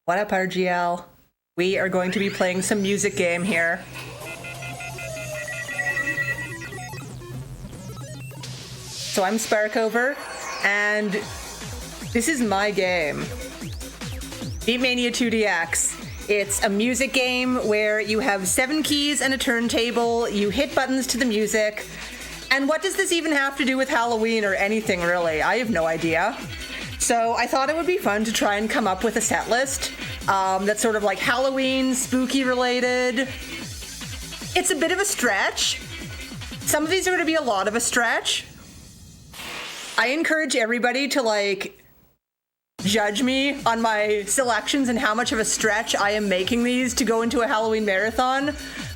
What up, RGL? We are going to be playing some music game here. So I'm Sparkover, and this is my game. Beatmania 2DX. It's a music game where you have 7 keys and a turntable, you hit buttons to the music, and what does this even have to do with Halloween or anything, really? I have no idea. So I thought it would be fun to try and come up with a set list that's sort of like Halloween, spooky related. It's a bit of a stretch. Some of these are going to be a lot of a stretch. I encourage everybody to judge me on my selections and how much of a stretch I am making these to go into a Halloween marathon,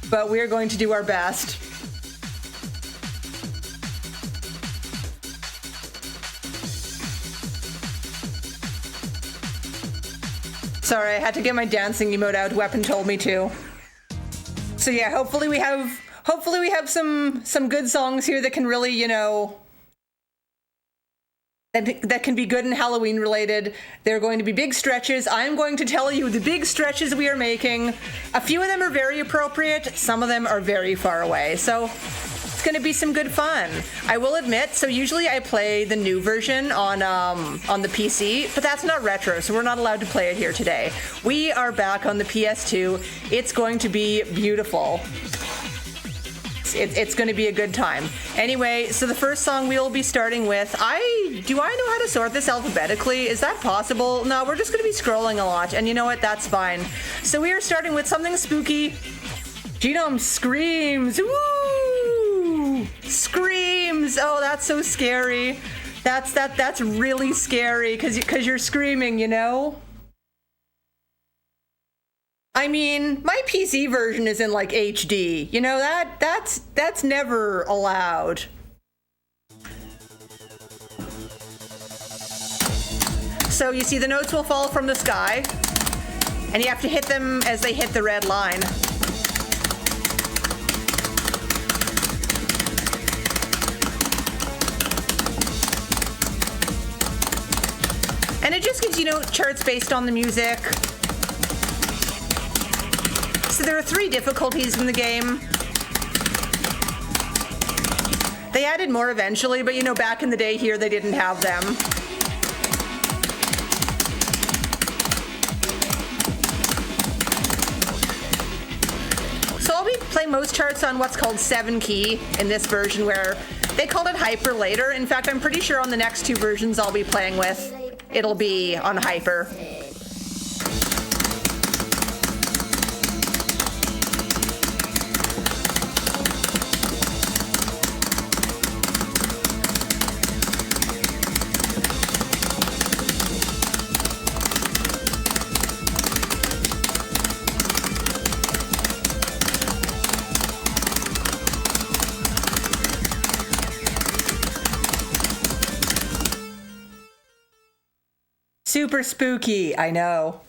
but we're going to do our best. Sorry, I had to get my dancing emote out. Weapon told me to. So yeah, hopefully we have some good songs here that can really, that can be good and Halloween related. They're going to be big stretches. I'm going to tell you the big stretches we are making. A few of them are very appropriate. Some of them are very far away. So it's going to be some good fun. I will admit, so usually I play the new version on the PC, but that's not retro, so we're not allowed to play it here today. We are back on the PS2. It's going to be beautiful. It's going to be a good time. Anyway, so the first song we will be starting with, do I know how to sort this alphabetically? Is that possible? No, we're just going to be scrolling a lot, and you know what? That's fine. So we are starting with something spooky. Genome screams. Woo! Screams. Oh, that's so scary. That's really scary because you're screaming, I mean, my PC version is in HD. That's never allowed. So you see the notes will fall from the sky, and you have to hit them as they hit the red line. And it just gives you note charts based on the music. So there are 3 difficulties in the game. They added more eventually, but back in the day here they didn't have them. So I'll be playing most charts on what's called 7 key in this version, where they called it hyper later. In fact, I'm pretty sure on the next 2 versions I'll be playing with, it'll be on hyper. Super spooky, I know.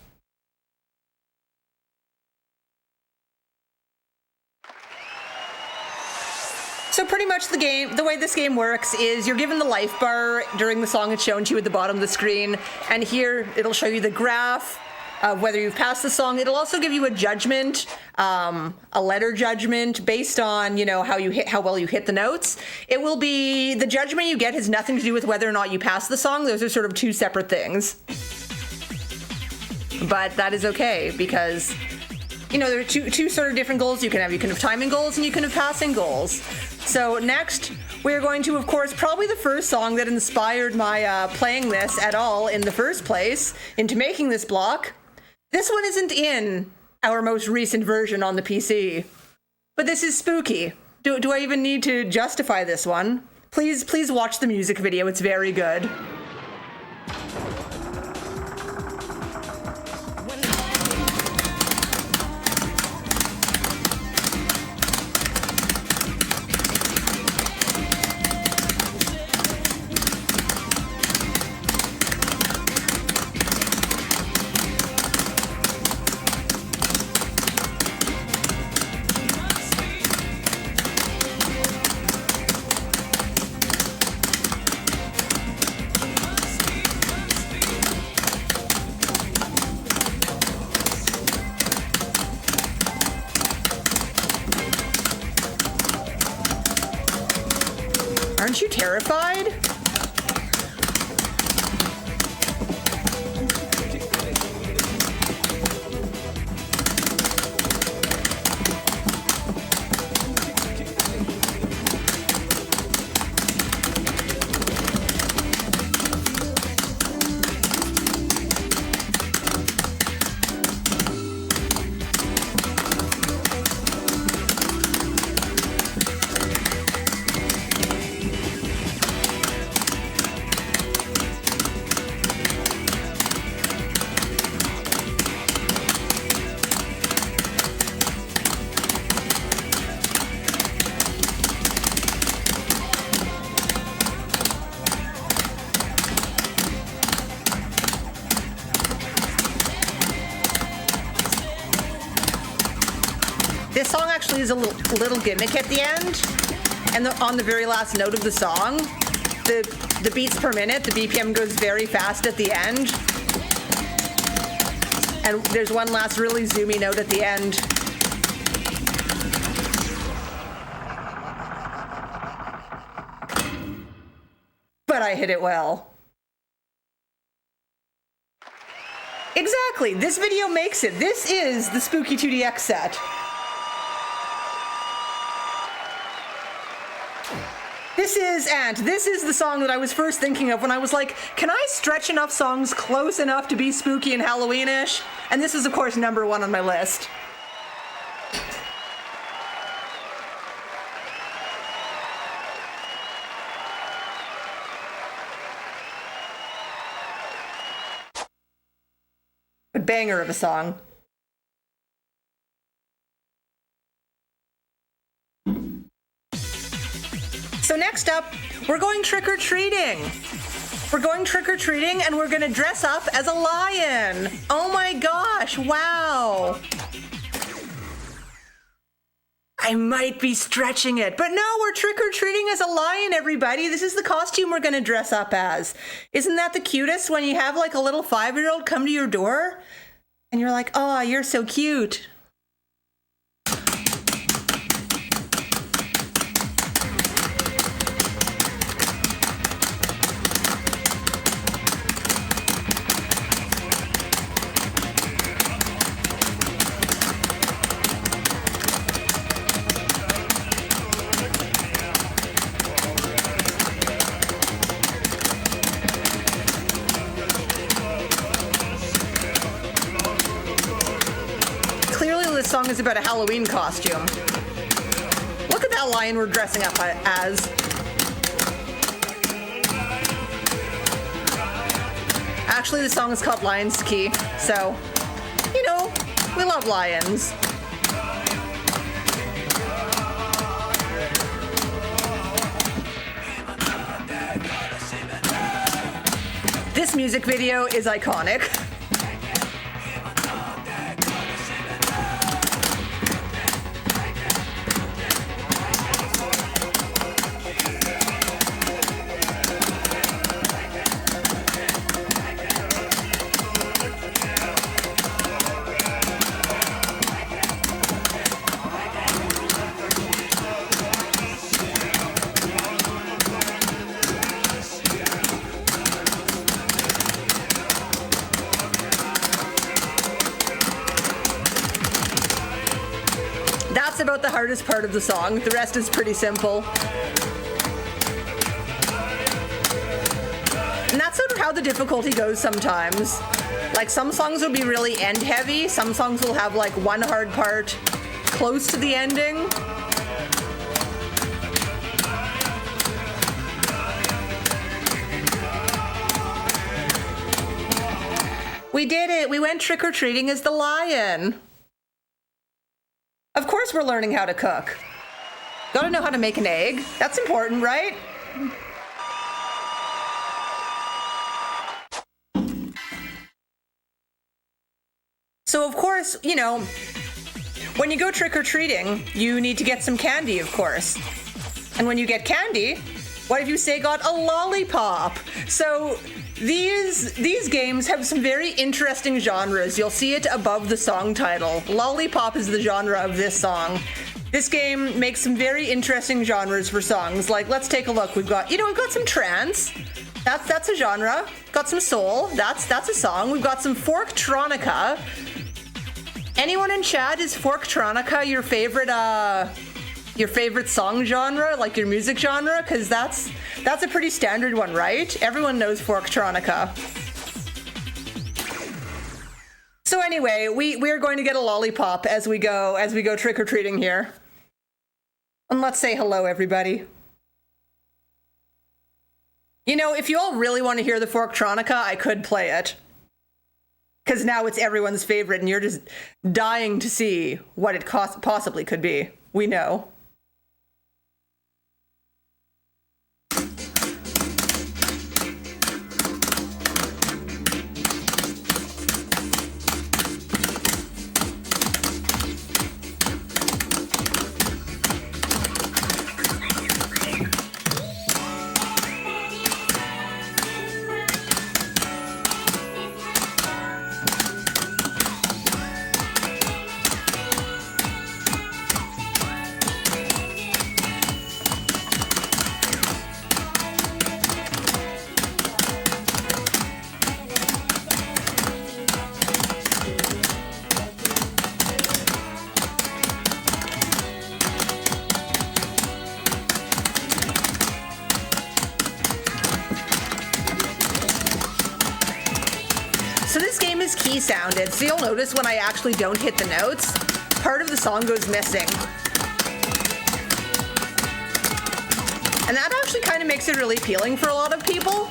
So pretty much the way this game works is you're given the life bar during the song it's shown to you at the bottom of the screen, and here it'll show you the graph of whether you've passed the song. It'll also give you a judgment, a letter judgment based on, how well you hit the notes. It will be, the judgment you get has nothing to do with whether or not you pass the song. Those are sort of 2 separate things. But that is okay, because, there are two sort of different goals you can have. You can have timing goals and you can have passing goals. So next, we're going to, of course, probably the first song that inspired my playing this at all in the first place, into making this block. This one isn't in our most recent version on the PC, but this is spooky. Do I even need to justify this one? Please watch the music video. It's very good. Aren't you terrified? This song actually is a little gimmick at the end, and on the very last note of the song, the beats per minute, the BPM goes very fast at the end, and there's one last really zoomy note at the end. But I hit it well. Exactly, this video makes it. This is the Spooky 2DX set. This is the song that I was first thinking of when I was like, can I stretch enough songs close enough to be spooky and Halloweenish? And this is, of course, number one on my list. A banger of a song. So next up, we're going trick-or-treating. We're going trick-or-treating and we're gonna dress up as a lion. Oh my gosh, wow. I might be stretching it, but no, we're trick-or-treating as a lion, everybody. This is the costume we're gonna dress up as. Isn't that the cutest when you have like a little 5-year-old come to your door and you're like, oh, you're so cute. This song is about a Halloween costume. Look at that lion we're dressing up as. Actually, the song is called Lion's Key, so, you know, we love lions. This music video is iconic. That's about the hardest part of the song. The rest is pretty simple. And that's sort of how the difficulty goes sometimes. Like some songs will be really end heavy, some songs will have like one hard part close to the ending. We did it! We went trick-or-treating as the lion. Of course we're learning how to cook. Gotta know how to make an egg. That's important, right? So of course, you know, when you go trick-or-treating, you need to get some candy, of course. And when you get candy, what if you say got a lollipop? So these games have some very interesting genres. You'll see it above the song title. Lollipop is the genre of this song. This game makes some very interesting genres for songs. Like, let's take a look. We've got some trance. That's a genre. Got some soul. That's a song. We've got some folktronica. Anyone in chat, is folktronica your favorite song genre, like your music genre? Because that's a pretty standard one, right? Everyone knows folktronica. So anyway, we're going to get a lollipop as we go trick-or-treating here. And let's say hello, everybody. You know, if you all really want to hear the folktronica, I could play it. Because now it's everyone's favorite and you're just dying to see what it possibly could be. We know. Key sounded, so you'll notice when I actually don't hit the notes, part of the song goes missing. And that actually kind of makes it really appealing for a lot of people.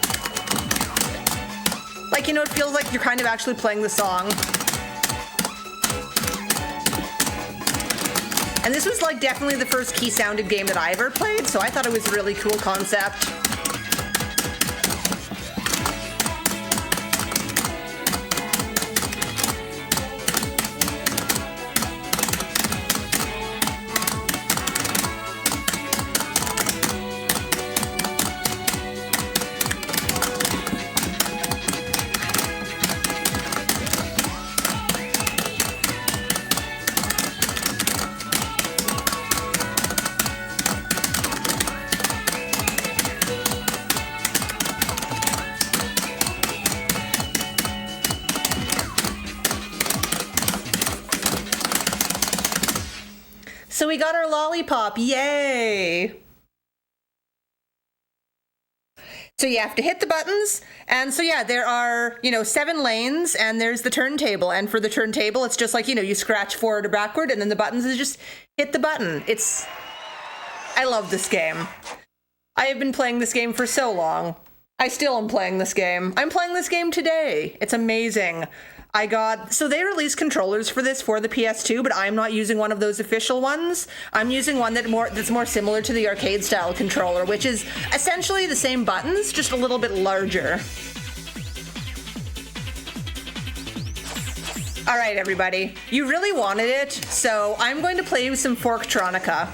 Like, you know, it feels like you're kind of actually playing the song. And this was like definitely the first key sounded game that I ever played, so I thought it was a really cool concept. So we got our lollipop, yay! So you have to hit the buttons, and so yeah, there are, 7 lanes, and there's the turntable, and for the turntable, it's just like, you scratch forward or backward, and then the buttons is just hit the button. I love this game. I have been playing this game for so long. I still am playing this game. I'm playing this game today. It's amazing. So they released controllers for this for the PS2, but I'm not using one of those official ones. I'm using one that's more similar to the arcade style controller, which is essentially the same buttons, just a little bit larger. All right, everybody, you really wanted it, so I'm going to play you some folktronica.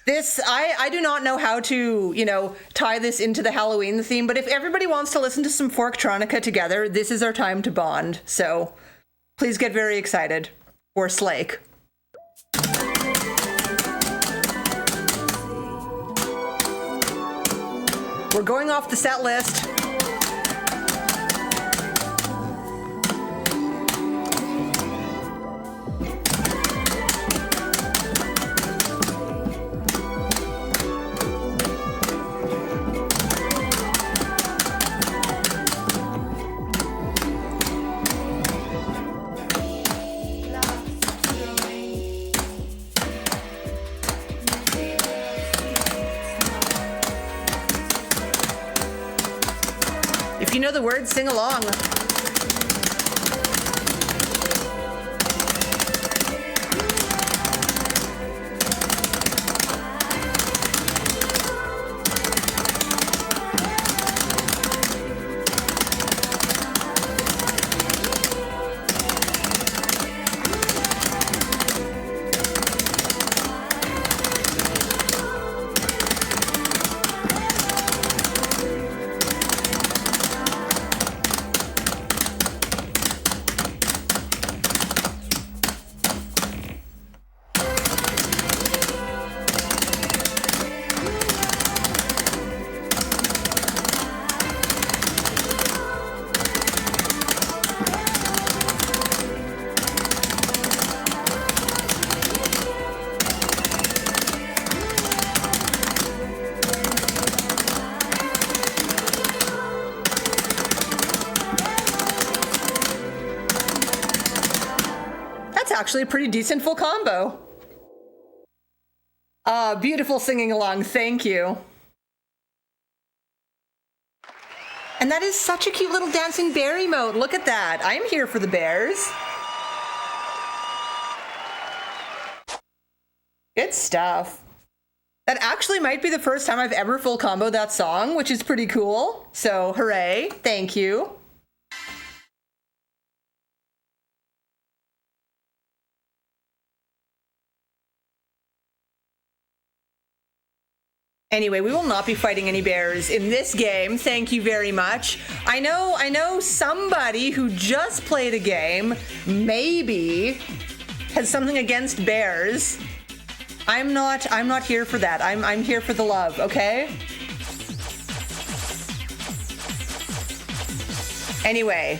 I do not know how to, tie this into the Halloween theme, but if everybody wants to listen to some folktronica together, this is our time to bond. So please get very excited. Or Slake. We're going off the set list. If you know the words, sing along. actually a pretty decent full combo. Beautiful singing along, thank you. And that is such a cute little dancing bear emote. Look at that. I am here for the bears. Good stuff. That actually might be the first time I've ever full comboed that song, which is pretty cool. So hooray, thank you. Anyway, we will not be fighting any bears in this game, thank you very much. I know somebody who just played a game, maybe, has something against bears. I'm not here for that. I'm here for the love, okay? Anyway.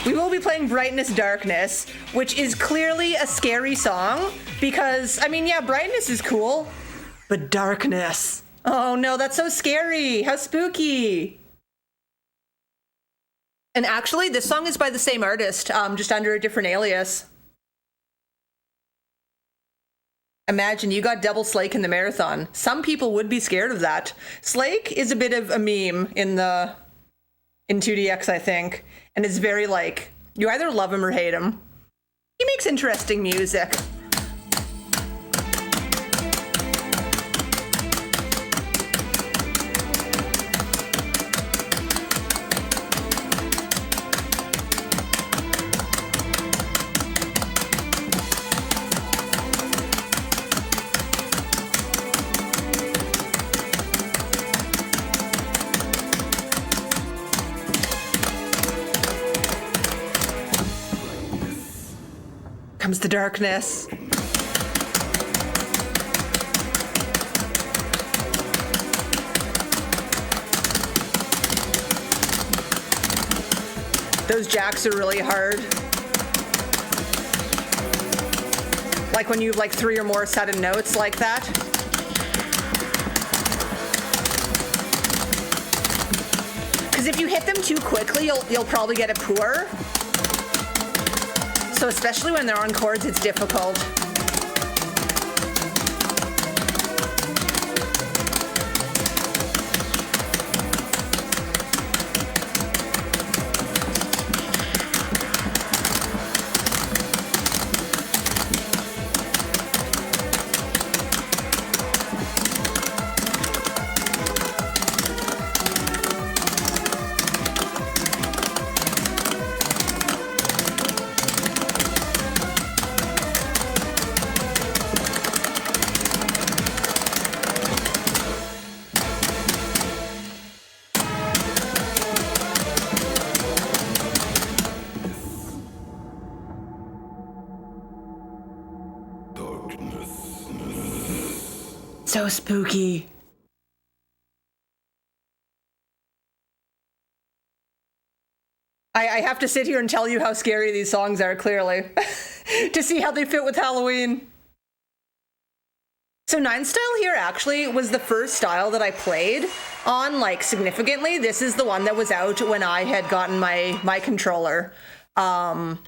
We will be playing Brightness Darkness, which is clearly a scary song because, I mean, yeah, brightness is cool, but darkness. Oh no, that's so scary. How spooky. And actually, this song is by the same artist, just under a different alias. Imagine you got double Slake in the marathon. Some people would be scared of that. Slake is a bit of a meme in 2DX, I think. And it's very like, you either love him or hate him. He makes interesting music. Comes the darkness. Those jacks are really hard. Like when you have like 3 or more sudden notes like that. Because if you hit them too quickly, you'll probably get a poor. So especially when they're on chords, it's difficult. So spooky. I have to sit here and tell you how scary these songs are, clearly, to see how they fit with Halloween. So 9 style here actually was the first style that I played on, like, significantly. This is the one that was out when I had gotten my controller. But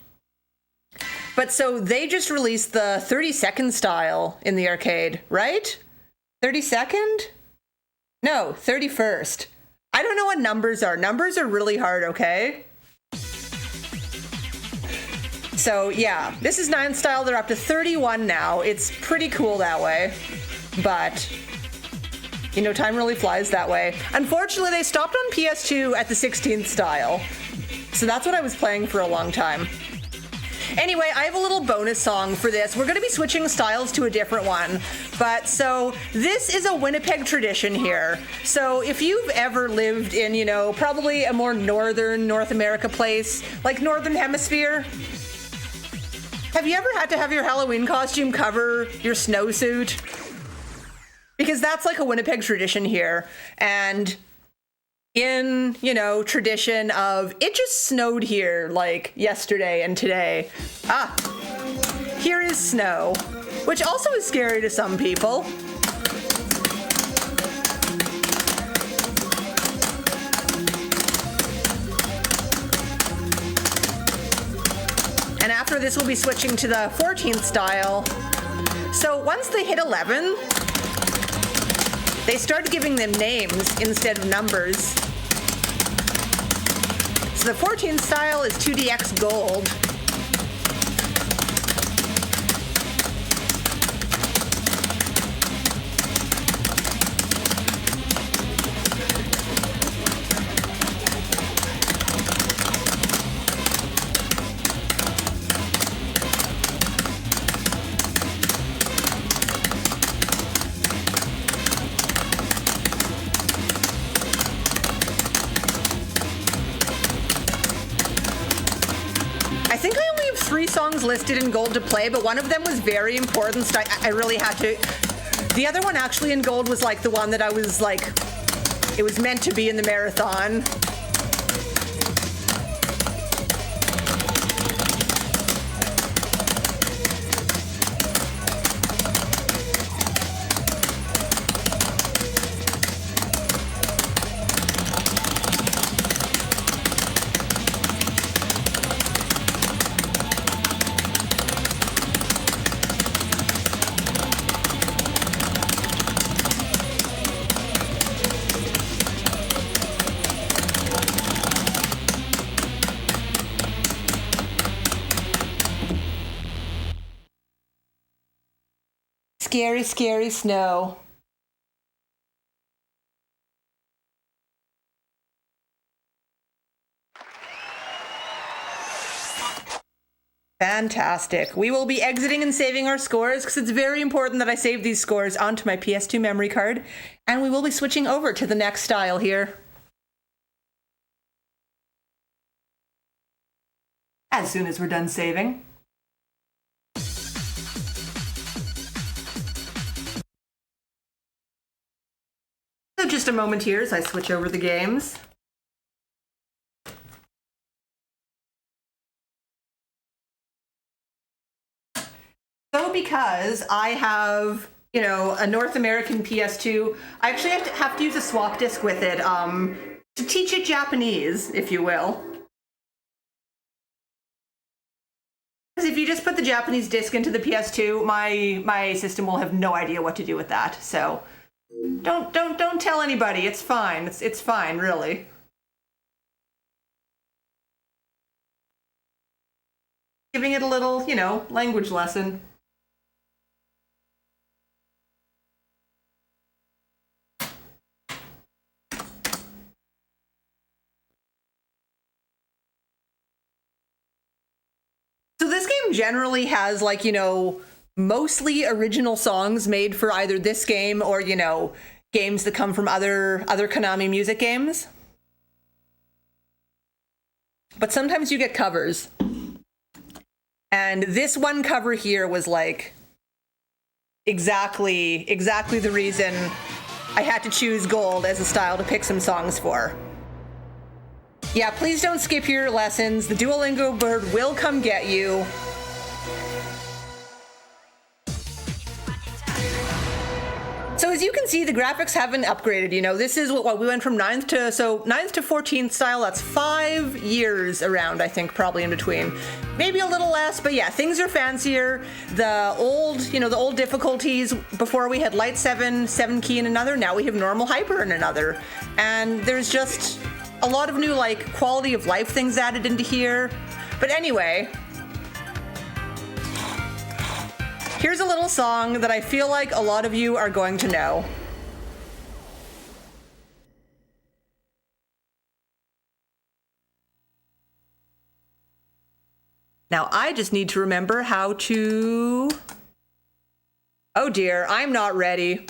so they just released the 30-second style in the arcade, right? 32nd? No, 31st. I don't know what numbers are. Numbers are really hard, okay? So yeah, this is 9 style. They're up to 31 now. It's pretty cool that way. But, you know, time really flies that way. Unfortunately, they stopped on PS2 at the 16th style. So that's what I was playing for a long time. Anyway, I have a little bonus song for this. We're going to be switching styles to a different one. But so this is a Winnipeg tradition here. So if you've ever lived in, you know, probably a more northern North America place, like Northern Hemisphere, have you ever had to have your Halloween costume cover your snowsuit? Because that's like a Winnipeg tradition here. And in, you know, tradition of, it just snowed here like yesterday and today. Ah, here is snow, which also is scary to some people. for this, we'll be switching to the 14th style. So once they hit 11, they started giving them names instead of numbers. So the 14th style is 2DX Gold. I think I only have 3 songs listed in gold to play, but one of them was very important, so I really had to. The other one actually in gold was like the one that I was like, it was meant to be in the marathon. Scary, scary snow. Fantastic. We will be exiting and saving our scores because it's very important that I save these scores onto my PS2 memory card, and we will be switching over to the next style here as soon as we're done saving. So just a moment here as I switch over the games. So because I have, you know, a North American PS2, I actually have to use a swap disc with it to teach it Japanese, if you will. Because if you just put the Japanese disc into the PS2, my system will have no idea what to do with that. So don't tell anybody. It's fine. It's fine, really. Giving it a little, you know, language lesson. So this game generally has, like, you know, mostly original songs made for either this game or, you know, games that come from other Konami music games. But sometimes you get covers. And this one cover here was like exactly the reason I had to choose gold as a style to pick some songs for. Yeah, please don't skip your lessons. The Duolingo bird will come get you. So as you can see, the graphics haven't upgraded. You know, this is what we went from 9th to 14th style. That's 5 years around, I think, probably in between. Maybe a little less, but yeah, things are fancier. The old, you know, the old difficulties, before we had light 7 key in another, now we have normal hyper in another. And there's just a lot of new, like, quality of life things added into here. But anyway, here's a little song that I feel like a lot of you are going to know. Now, I just need to remember how to... Oh dear, I'm not ready.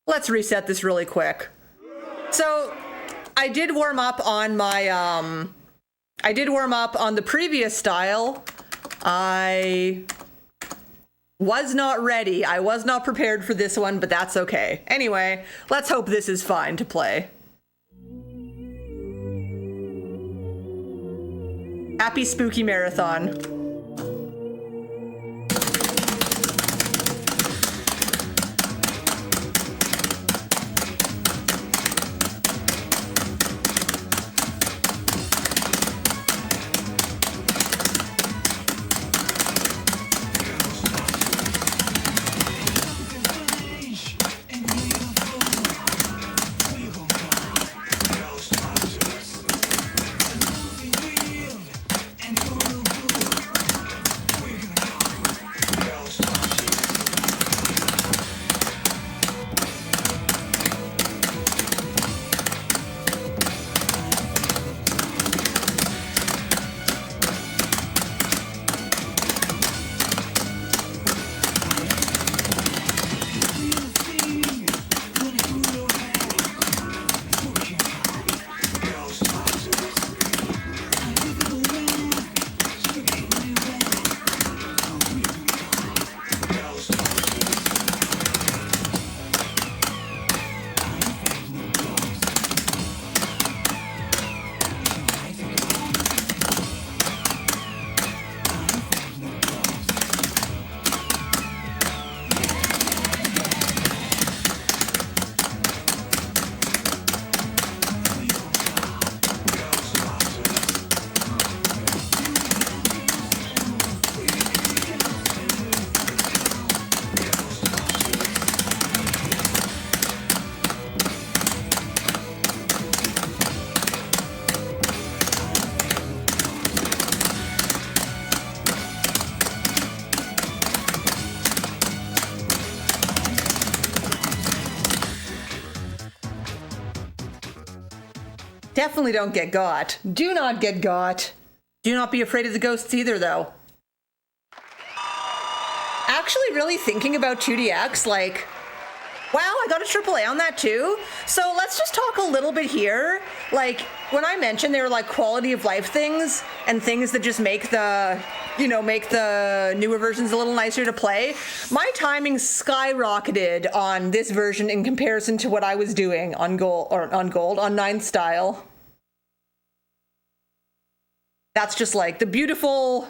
Let's reset this really quick. So, I did warm up on my, I did warm up on the previous style. I was not ready. I was not prepared for this one, but that's okay. Anyway, let's hope this is fine to play. Happy Spooky Marathon. Definitely don't get got. Do not get got. Do not be afraid of the ghosts either, though. Actually, really thinking about 2DX, like, wow, I got a AAA on that too. So let's just talk a little bit here. Like, when I mentioned they were like quality of life things and things that just make the, you know, make the newer versions a little nicer to play, my timing skyrocketed on this version in comparison to what I was doing on on 9th style. That's just like the beautiful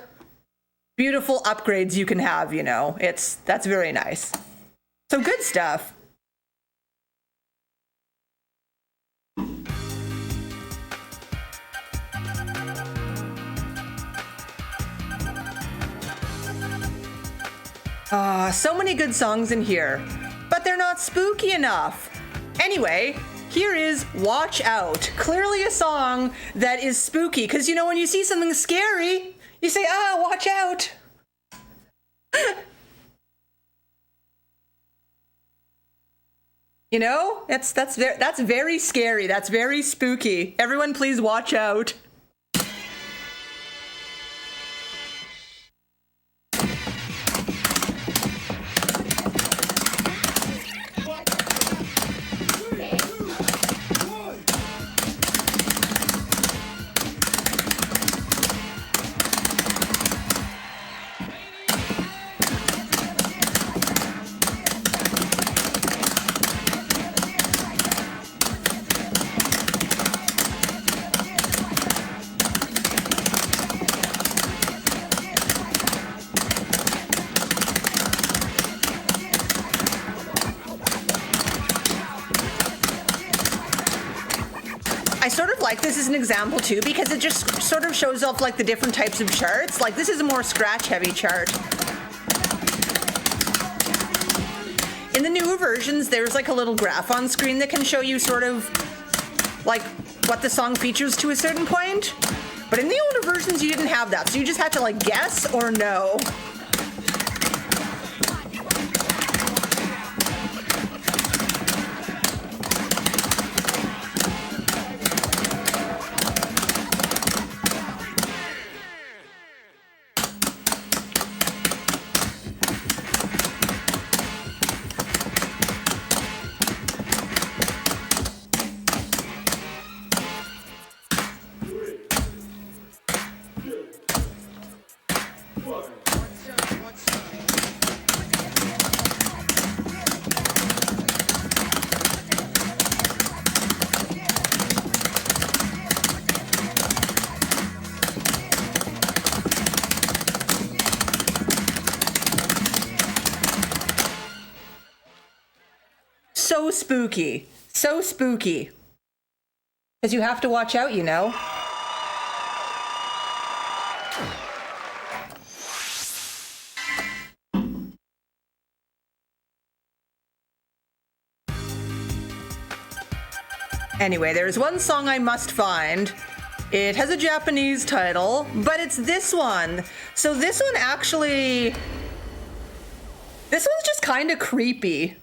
upgrades you can have, you know. That's very nice. So good stuff. So many good songs in here, but they're not spooky enough. Anyway, here is Watch Out. Clearly a song that is spooky, because you know when you see something scary, you say, ah, watch out. You know, that's very scary. That's very spooky. Everyone please watch out. I sort of like this as an example too, because it just sort of shows off like the different types of charts. Like this is a more scratch heavy chart. In the newer versions, there's like a little graph on screen that can show you sort of like what the song features to a certain point. But in the older versions, you didn't have that. So you just had to like guess or know. So spooky. So spooky. Because you have to watch out, you know. Anyway, there's one song I must find. It has a Japanese title, but it's this one. So this one actually... This one's just kind of creepy.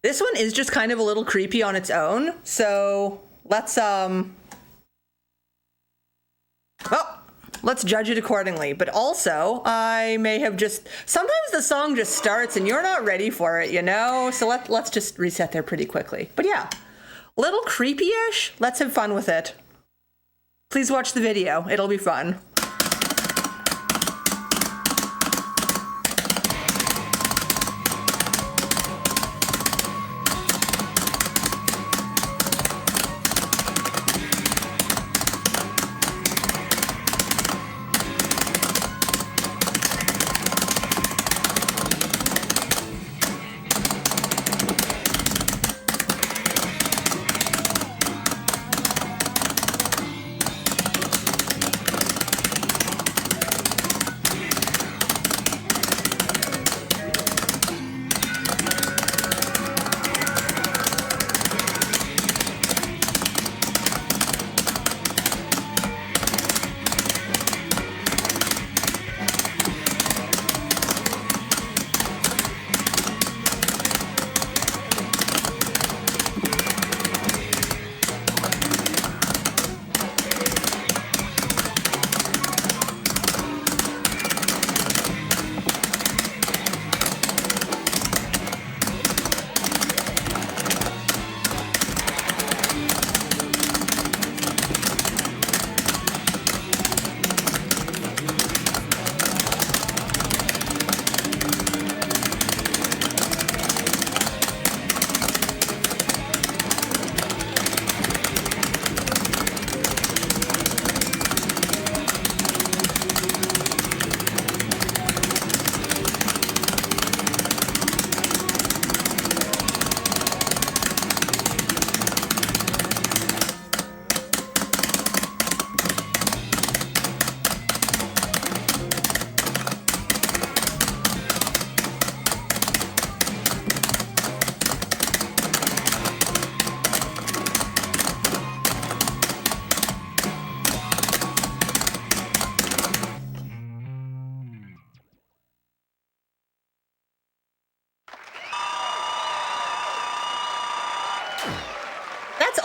This one is just kind of a little creepy on its own, so let's judge it accordingly. But also, I may have just... Sometimes the song just starts and you're not ready for it, you know? So let's just reset there pretty quickly. But yeah, a little creepy-ish. Let's have fun with it. Please watch the video. It'll be fun.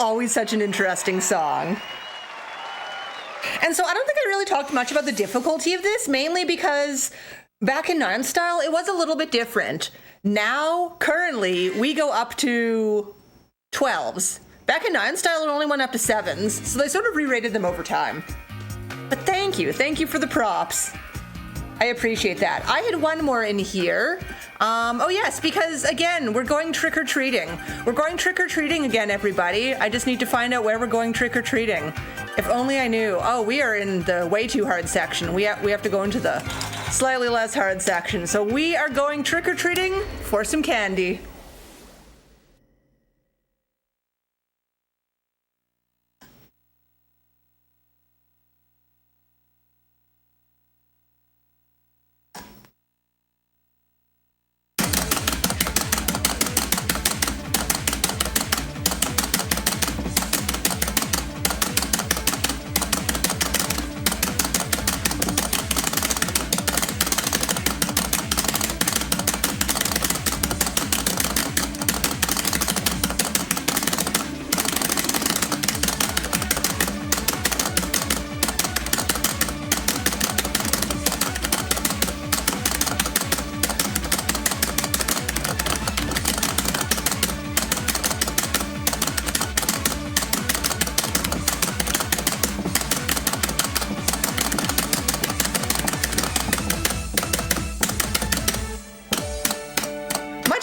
always such an interesting song. And so I don't think I really talked much about the difficulty of this, mainly because back in 9 style, it was a little bit different. Now, currently, we go up to 12s. Back in 9 style, it only went up to 7s, so they sort of re-rated them over time. But thank you for the props. I appreciate that. I had one more in here. Oh yes, because again, we're going trick-or-treating. We're going trick-or-treating again, everybody. I just need to find out where we're going trick-or-treating. If only I knew. Oh, we are in the way too hard section. We have to go into the slightly less hard section. So we are going trick-or-treating for some candy.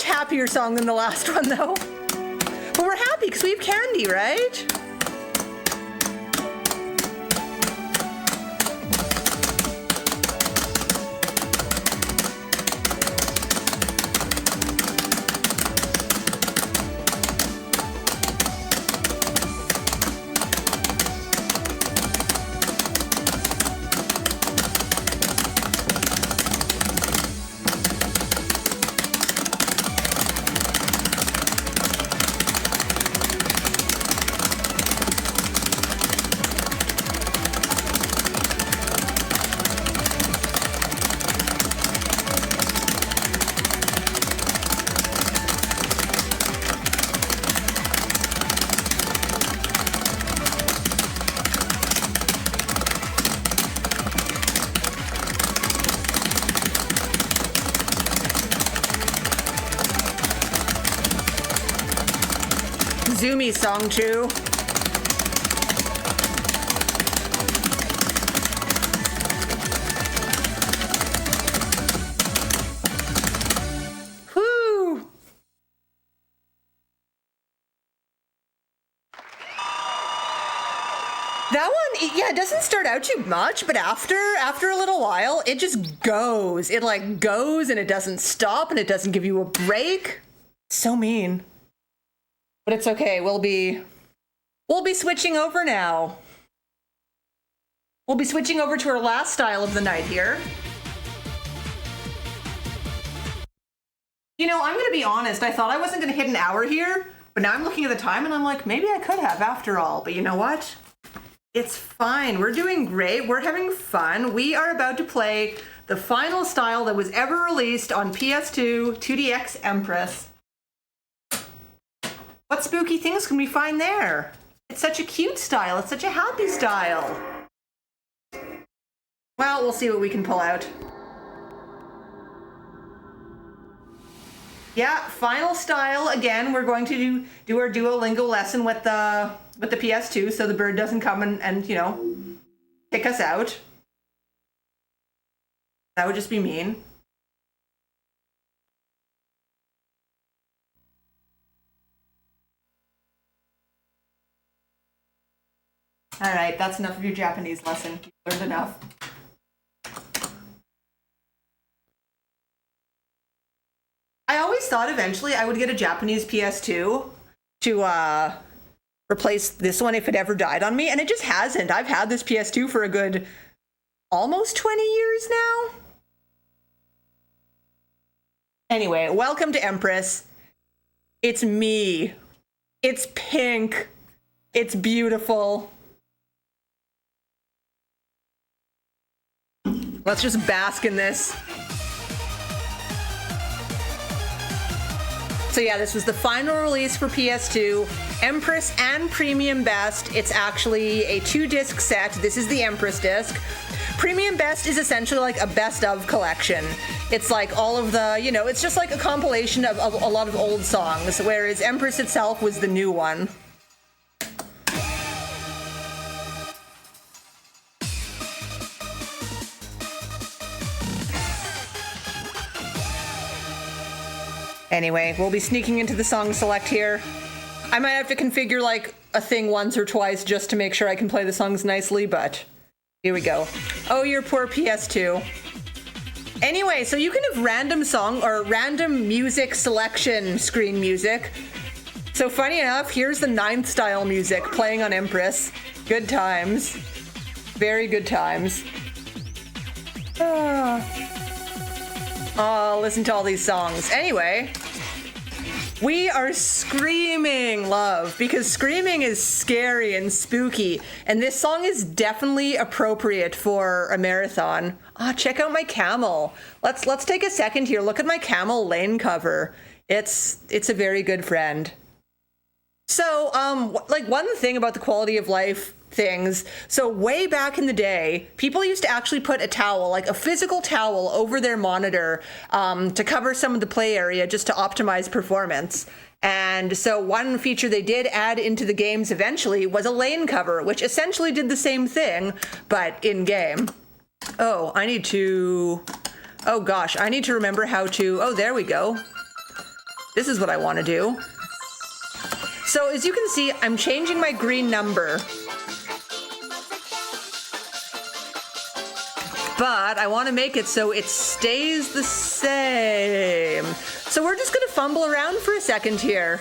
Happier song than the last one though. But we're happy because we have candy, right? Zoomy song too. Whoo! That one, yeah, it doesn't start out too much, but after a little while, it just goes. It like goes and it doesn't stop and it doesn't give you a break. So mean. But it's okay. We'll be switching over now. We'll be switching over to our last style of the night here. You know, I'm going to be honest. I thought I wasn't going to hit an hour here, but now I'm looking at the time and I'm like, maybe I could have after all. But you know what? It's fine. We're doing great. We're having fun. We are about to play the final style that was ever released on PS2 2DX Empress. What spooky things can we find there? It's such a cute style. It's such a happy style. Well, we'll see what we can pull out. Yeah, final style. Again, we're going to do our Duolingo lesson with the PS2 so the bird doesn't come and you know, kick us out. That would just be mean. All right, that's enough of your Japanese lesson. You've learned enough. I always thought eventually I would get a Japanese PS2 to replace this one if it ever died on me, and it just hasn't. I've had this PS2 for a good almost 20 years now. Anyway, welcome to Empress. It's me. It's pink. It's beautiful. Let's just bask in this. So yeah, this was the final release for PS2. Empress and Premium Best. It's actually a 2-disc set. This is the Empress disc. Premium Best is essentially like a best of collection. It's like all of the, you know, it's just like a compilation of a lot of old songs, whereas Empress itself was the new one. Anyway, we'll be sneaking into the song select here. I might have to configure like a thing once or twice just to make sure I can play the songs nicely, but here we go. Oh, your poor PS2. Anyway, so you can have random song or random music selection screen music. So funny enough, here's the 9th style music playing on Empress. Good times. Very good times. Oh, listen to all these songs. Anyway, we are screaming love because screaming is scary and spooky, and this song is definitely appropriate for a marathon. Ah, check out my camel. Let's take a second here. Look at my camel lane cover. It's a very good friend. So, like one thing about the quality of life things. So way back in the day, people used to actually put a towel, like a physical towel, over their monitor to cover some of the play area just to optimize performance. And so one feature they did add into the games eventually was a lane cover, which essentially did the same thing, but in game. Oh, I need to remember how to, oh, there we go. This is what I want to do. So as you can see, I'm changing my green number. But I want to make it so it stays the same. So we're just going to fumble around for a second here.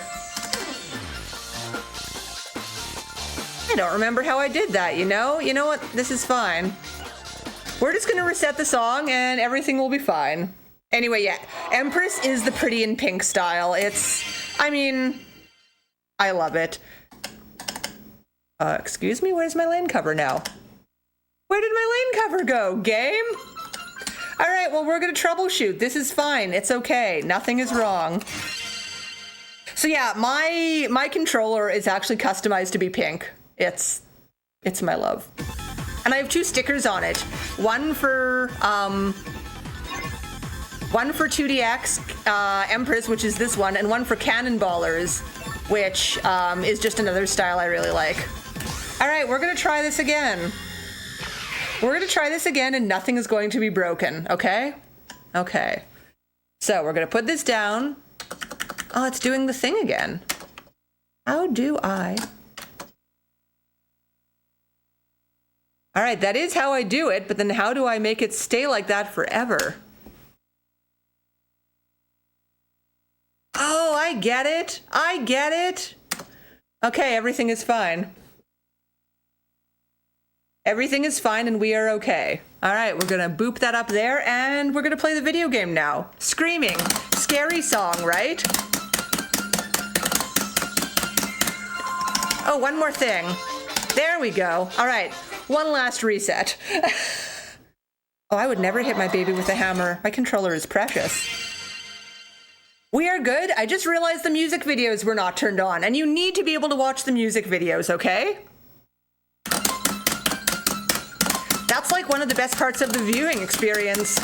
I don't remember how I did that, you know? You know what? This is fine. We're just going to reset the song and everything will be fine. Anyway, yeah, Empress is the pretty in pink style. I love it. Excuse me, where's my lane cover now? Where did my lane cover go? Game? All right, well, we're gonna troubleshoot. This is fine. It's okay. Nothing is wrong. So yeah, my controller is actually customized to be pink. It's my love. And I have 2 stickers on it. One for 2DX Empress, which is this one, and one for Cannonballers, which is just another style I really like. All right, we're gonna try this again. We're going to try this again and nothing is going to be broken, okay? Okay. So we're going to put this down. Oh, it's doing the thing again. How do I? All right, that is how I do it, but then how do I make it stay like that forever? Oh, I get it. I get it. Okay, everything is fine. Everything is fine and we are okay. All right, we're gonna boop that up there and we're gonna play the video game now. Screaming, scary song, right? Oh, one more thing. There we go. All right, one last reset. Oh, I would never hit my baby with a hammer. My controller is precious. We are good. I just realized the music videos were not turned on and you need to be able to watch the music videos, okay? That's like one of the best parts of the viewing experience.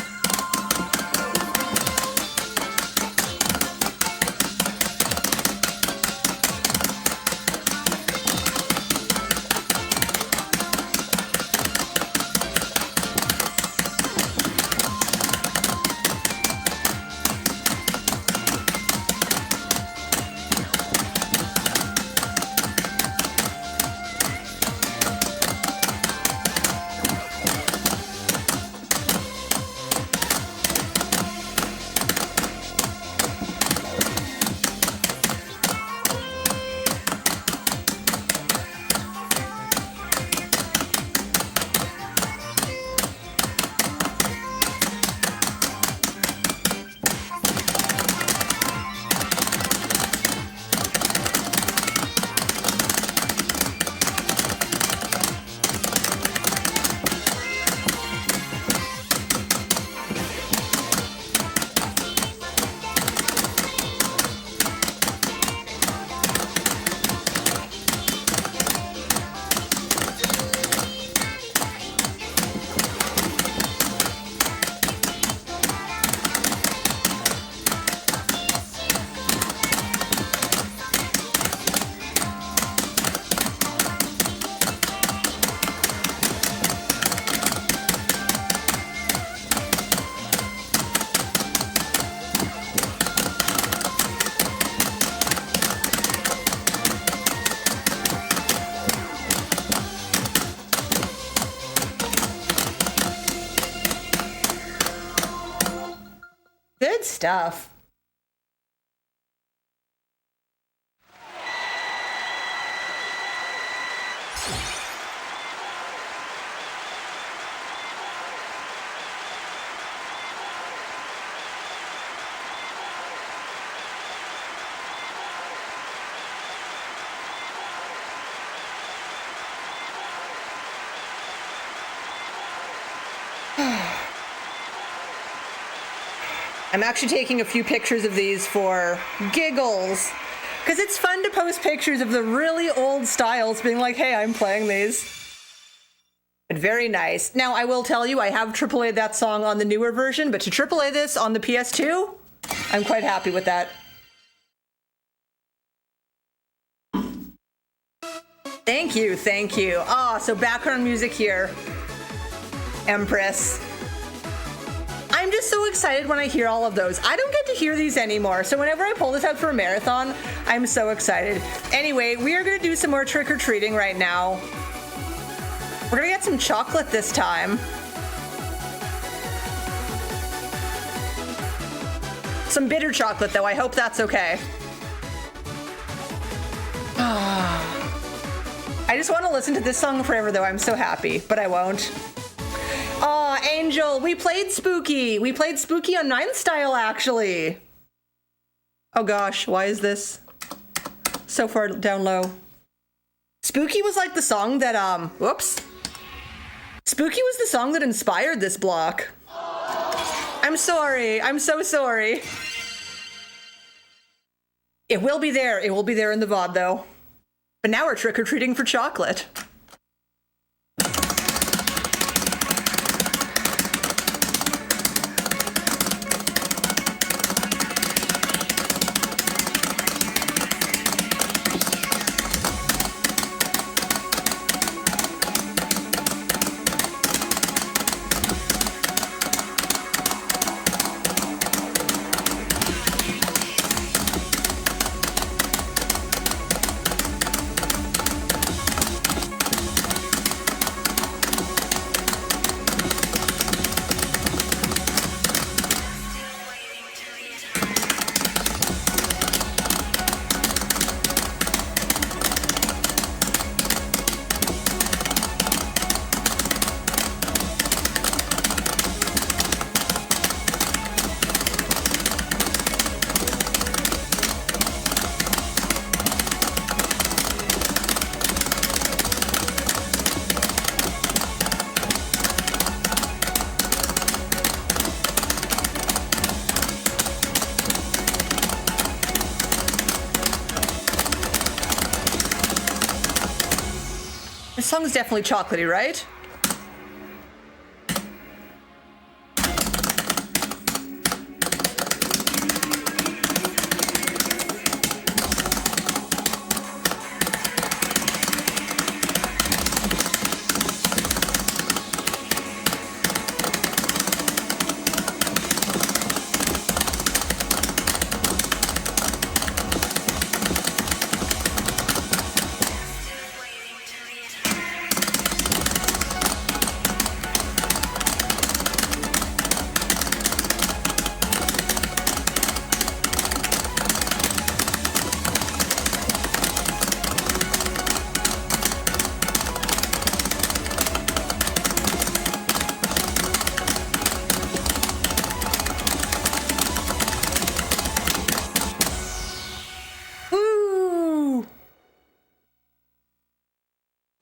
stuff. I'm actually taking a few pictures of these for giggles, because it's fun to post pictures of the really old styles being like, hey, I'm playing these. But very nice. Now, I will tell you, I have AAA that song on the newer version, but to AAA this on the PS2, I'm quite happy with that. Thank you, thank you. Ah, so background music here. Empress. I'm just so excited when I hear all of those. I don't get to hear these anymore, so whenever I pull this out for a marathon, I'm so excited. Anyway, we are gonna do some more trick-or-treating right now. We're gonna get some chocolate this time. Some bitter chocolate, though. I hope that's okay. I just want to listen to this song forever, though. I'm so happy, but I won't. Aw, Angel, we played Spooky. We played Spooky on 9 Style, actually. Oh gosh, why is this so far down low? Spooky was like the song that, whoops. Spooky was the song that inspired this block. I'm sorry. I'm so sorry. It will be there. It will be there in the VOD, though. But now we're trick-or-treating for chocolate. This song's definitely chocolatey, right?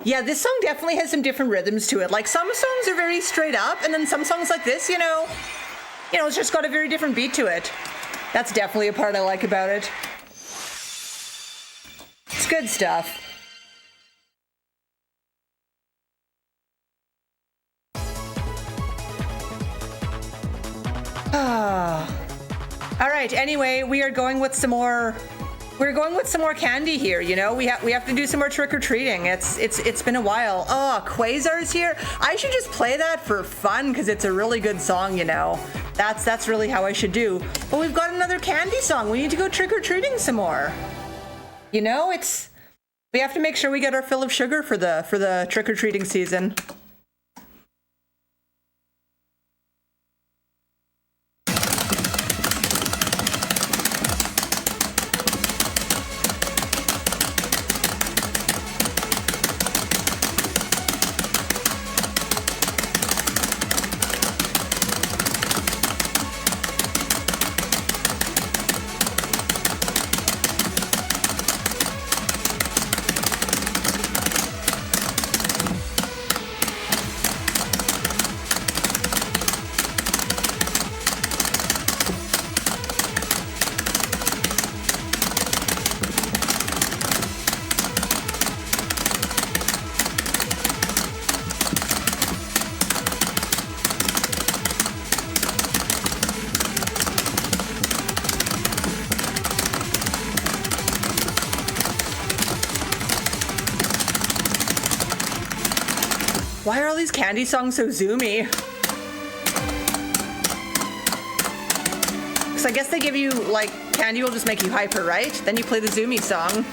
Yeah, this song definitely has some different rhythms to it. Like, some songs are very straight up, and then some songs like this, you know, it's just got a very different beat to it. That's definitely a part I like about it. It's good stuff. All right, anyway, we are going with some more... We're going with some more candy here, you know? We have to do some more trick-or-treating. It's been a while. Oh, Quasar's here. I should just play that for fun because it's a really good song, you know? That's really how I should do. But we've got another candy song. We need to go trick-or-treating some more. You know, we have to make sure we get our fill of sugar for the trick-or-treating season. Why are all these candy songs so zoomy? Because I guess they give you, like, candy will just make you hyper, right? Then you play the zoomy song.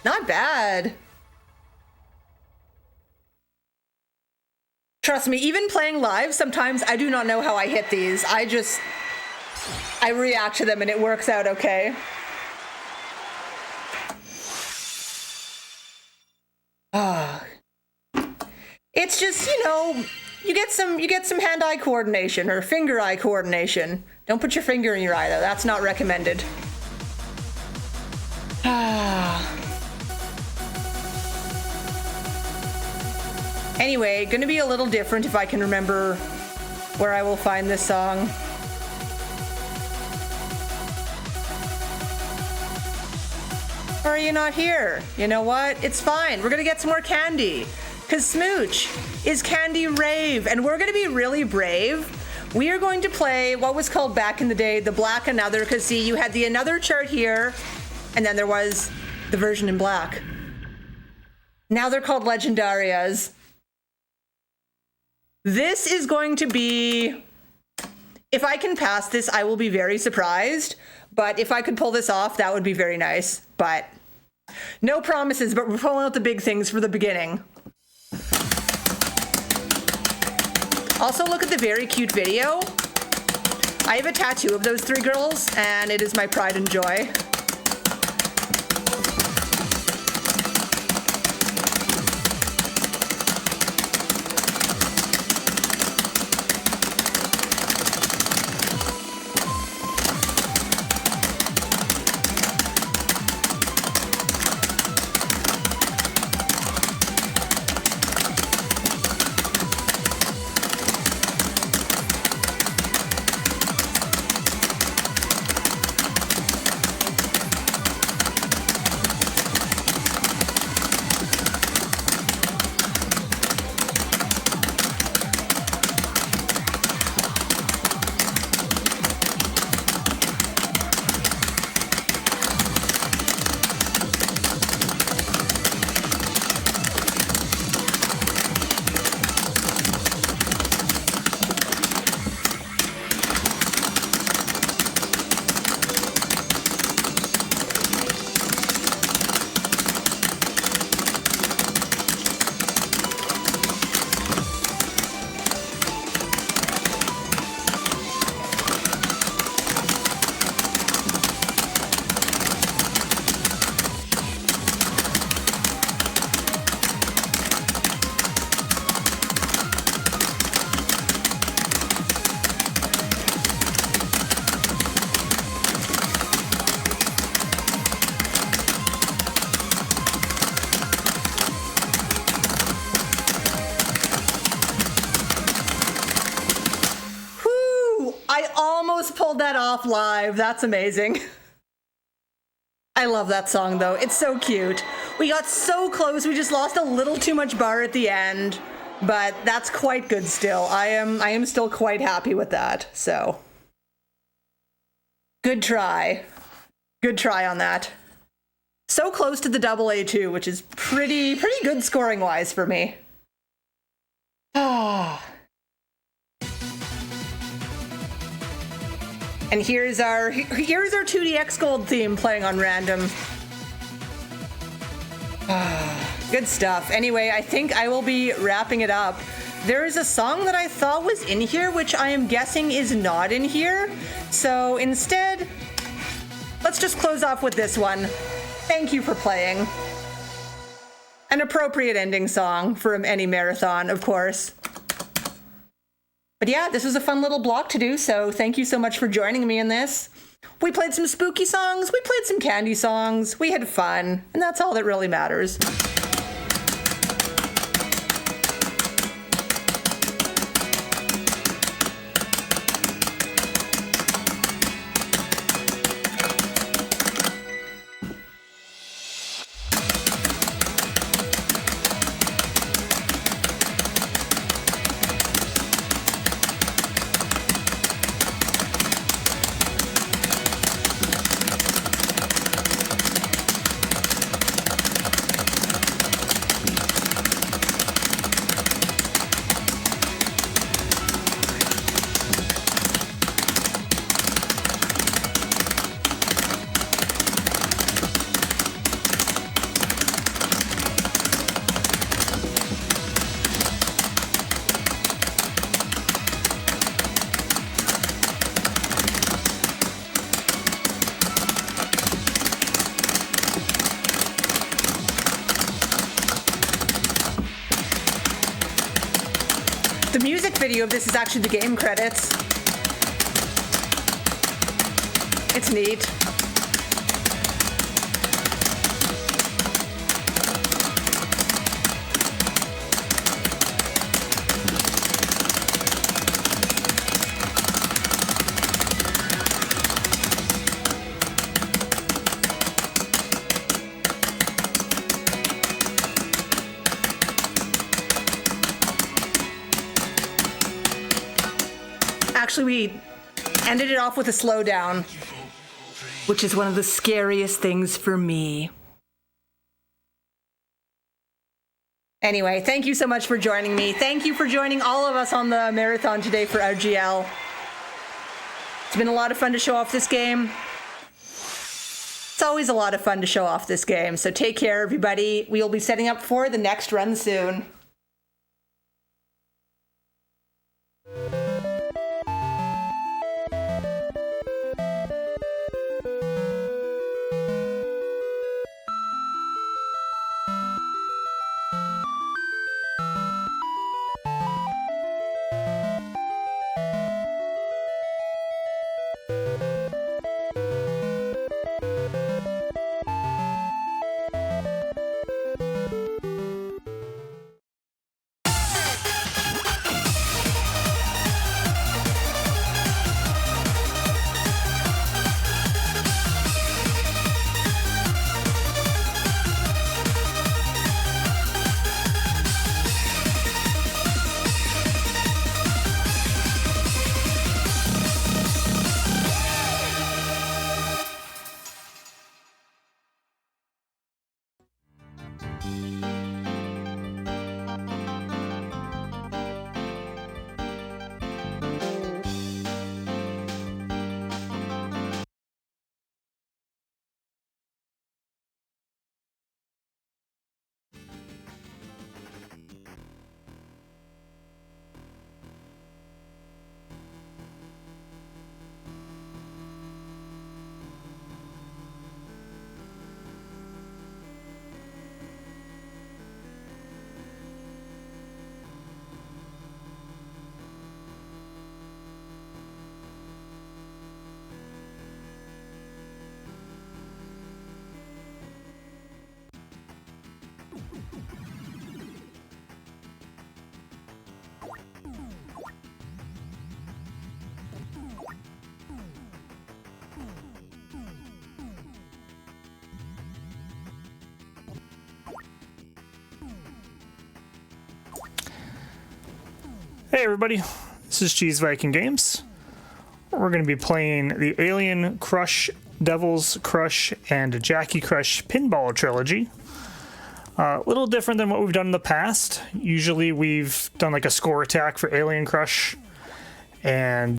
Not bad. Trust me, even playing live, sometimes I do not know how I hit these. I react to them and it works out okay. It's just, you know, you get some hand-eye coordination or finger-eye coordination. Don't put your finger in your eye though, that's not recommended. Anyway, gonna be a little different if I can remember where I will find this song. Or are you not here? You know what? It's fine. We're gonna get some more candy. Cause Smooch is Candy Rave, and we're gonna be really brave. We are going to play what was called back in the day the Black Another, cause see, you had the Another chart here, and then there was the version in black. Now they're called Legendarias. This is going to be, if I can pass this, I will be very surprised. But if I could pull this off, that would be very nice. But no promises, but we're pulling out the big things for the beginning. Also, look at the very cute video. I have a tattoo of those three girls, and it is my pride and joy. Pulled that off live. That's amazing. I love that song though. It's so cute. We got so close. We just lost a little too much bar at the end, but that's quite good still. I am still quite happy with that. So good try. Good try on that. So close to the double A2, which is pretty good scoring wise for me. Ah. And here's our 2DX Gold theme playing on random. Good stuff. Anyway, I think I will be wrapping it up. There is a song that I thought was in here, which I am guessing is not in here. So instead, let's just close off with this one. Thank you for playing. An appropriate ending song for any marathon, of course. But yeah, this was a fun little block to do, so thank you so much for joining me in this. We played some spooky songs, we played some candy songs, we had fun, and that's all that really matters. The music video of this is actually the game credits. It's neat. Actually, we ended it off with a slowdown, which is one of the scariest things for me. Anyway, thank you so much for joining me. Thank you for joining all of us on the marathon today for RGL. It's been a lot of fun to show off this game. It's always a lot of fun to show off this game, so take care, everybody. We will be setting up for the next run soon. Hey everybody, this is Cheese Viking Games. We're going to be playing the Alien Crush, Devil's Crush, and Jackie Crush Pinball Trilogy. A little different than what we've done in the past. Usually we've done like a score attack for Alien Crush, and